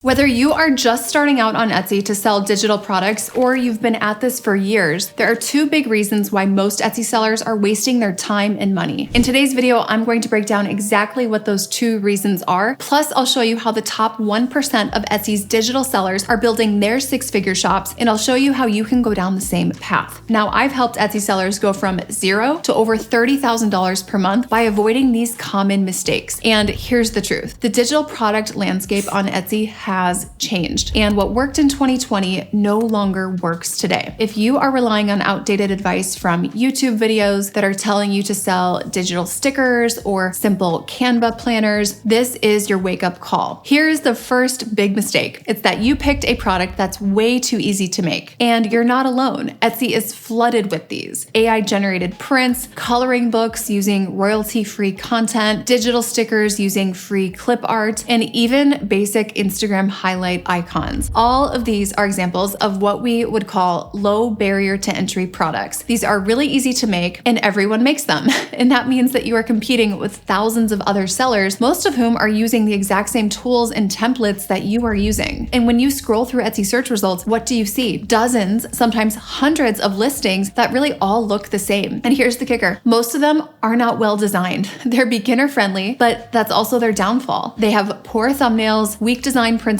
Whether you are just starting out on Etsy to sell digital products or you've been at this for years, there are two big reasons why most Etsy sellers are wasting their time and money. In today's video, I'm going to break down exactly what those two reasons are. Plus, I'll show you how the top 1% of Etsy's digital sellers are building their six-figure shops, and I'll show you how you can go down the same path. Now, I've helped Etsy sellers go from zero to over $30,000 per month by avoiding these common mistakes. And here's the truth. The digital product landscape on Etsy has changed, and what worked in 2020 no longer works today. If you are relying on outdated advice from YouTube videos that are telling you to sell digital stickers or simple Canva planners, this is your wake-up call. Here's the first big mistake. It's that you picked a product that's way too easy to make, and you're not alone. Etsy is flooded with these. AI-generated prints, coloring books using royalty-free content, digital stickers using free clip art, and even basic Instagram highlight icons. All of these are examples of what we would call low barrier to entry products. These are really easy to make and everyone makes them. And that means that you are competing with thousands of other sellers, most of whom are using the exact same tools and templates that you are using. And when you scroll through Etsy search results, what do you see? Dozens, sometimes hundreds of listings that really all look the same. And here's the kicker. Most of them are not well designed. They're beginner friendly, but that's also their downfall. They have poor thumbnails, weak design principles,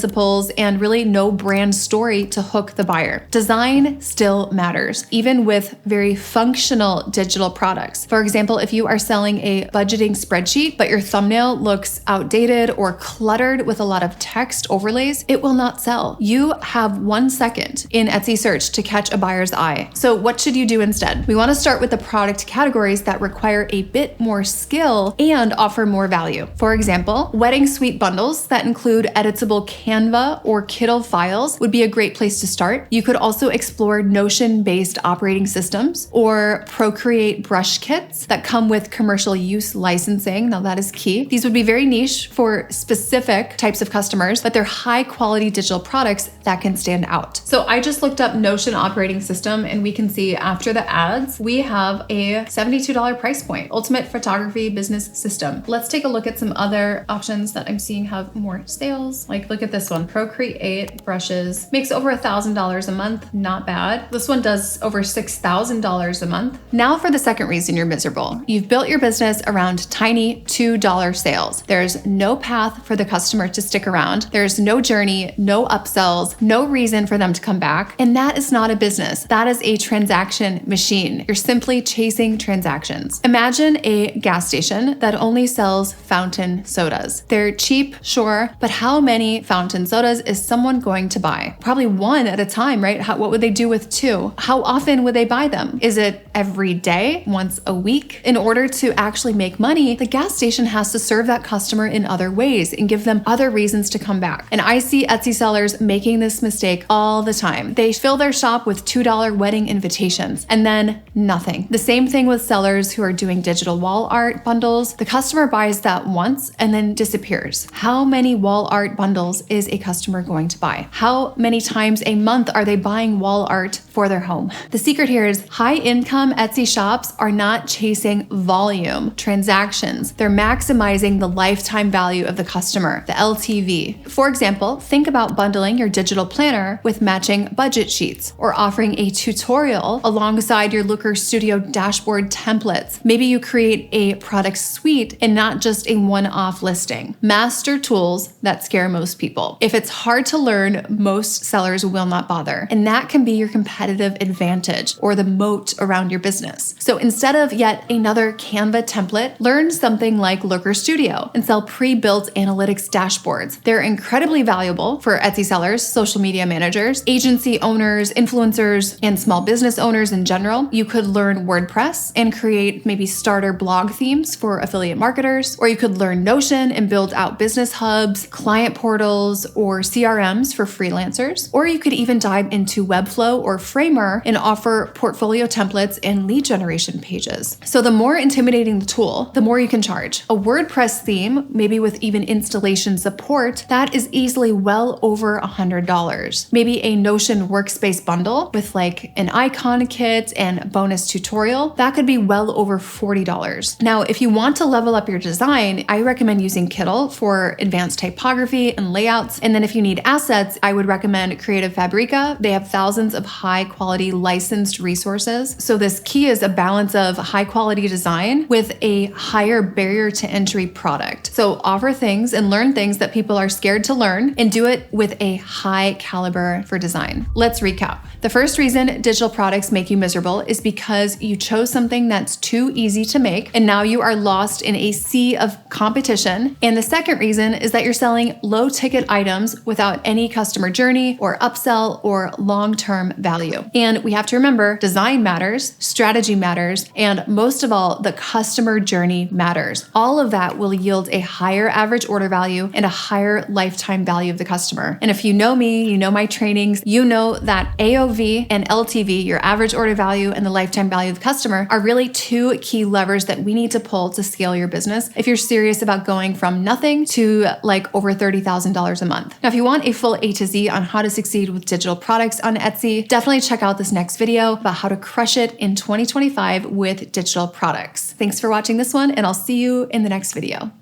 and really no brand story to hook the buyer. Design still matters, even with very functional digital products. For example, if you are selling a budgeting spreadsheet, but your thumbnail looks outdated or cluttered with a lot of text overlays, it will not sell. You have 1 second in Etsy search to catch a buyer's eye. So what should you do instead? We want to start with the product categories that require a bit more skill and offer more value. For example, wedding suite bundles that include editable Canva or Kittl files would be a great place to start. You could also explore Notion-based operating systems or Procreate brush kits that come with commercial use licensing. Now that is key. These would be very niche for specific types of customers, but they're high quality digital products that can stand out. So I just looked up Notion operating system and we can see after the ads, we have a $72 price point, ultimate photography business system. Let's take a look at some other options that I'm seeing have more sales. Like look at this one. Procreate brushes makes over $1,000 a month. Not bad. This one does over $6,000 a month. Now for the second reason you're miserable. You've built your business around tiny $2 sales. There's no path for the customer to stick around. There's no journey, no upsells, no reason for them to come back. And that is not a business. That is a transaction machine. You're simply chasing transactions. Imagine a gas station that only sells fountain sodas. They're cheap, sure, but how many fountain sodas is someone going to buy? Probably one at a time, right? What would they do with two? How often would they buy them? Is it every day, once a week? In order to actually make money, the gas station has to serve that customer in other ways and give them other reasons to come back. And I see Etsy sellers making this mistake all the time. They fill their shop with $2 wedding invitations and then nothing. The same thing with sellers who are doing digital wall art bundles. The customer buys that once and then disappears. How many wall art bundles is a customer going to buy? How many times a month are they buying wall art for their home? The secret here is high income Etsy shops are not chasing volume, transactions. They're maximizing the lifetime value of the customer, the LTV. For example, think about bundling your digital planner with matching budget sheets or offering a tutorial alongside your Looker Studio dashboard templates. Maybe you create a product suite and not just a one-off listing. Master tools that scare most people. If it's hard to learn, most sellers will not bother. And that can be your competitive advantage or the moat around your business. So instead of yet another Canva template, learn something like Looker Studio and sell pre-built analytics dashboards. They're incredibly valuable for Etsy sellers, social media managers, agency owners, influencers, and small business owners in general. You could learn WordPress and create maybe starter blog themes for affiliate marketers, or you could learn Notion and build out business hubs, client portals, or CRMs for freelancers, or you could even dive into Webflow or Framer and offer portfolio templates and lead generation pages. So the more intimidating the tool, the more you can charge. A WordPress theme, maybe with even installation support, that is easily well over $100. Maybe a Notion workspace bundle with like an icon kit and bonus tutorial, that could be well over $40. Now, if you want to level up your design, I recommend using Kittl for advanced typography and layout layouts. And then if you need assets, I would recommend Creative Fabrica. They have thousands of high quality licensed resources. So this key is a balance of high quality design with a higher barrier to entry product. So offer things and learn things that people are scared to learn and do it with a high caliber for design. Let's recap. The first reason digital products make you miserable is because you chose something that's too easy to make and now you are lost in a sea of competition. And the second reason is that you're selling low ticket items without any customer journey or upsell or long-term value. And we have to remember, design matters, strategy matters, and most of all, the customer journey matters. All of that will yield a higher average order value and a higher lifetime value of the customer. And if you know me, you know my trainings, you know that AOV and LTV, your average order value and the lifetime value of the customer, are really two key levers that we need to pull to scale your business if you're serious about going from nothing to like over $30,000 a month. Now, if you want a full A to Z on how to succeed with digital products on Etsy, definitely check out this next video about how to crush it in 2025 with digital products. Thanks for watching this one, and I'll see you in the next video.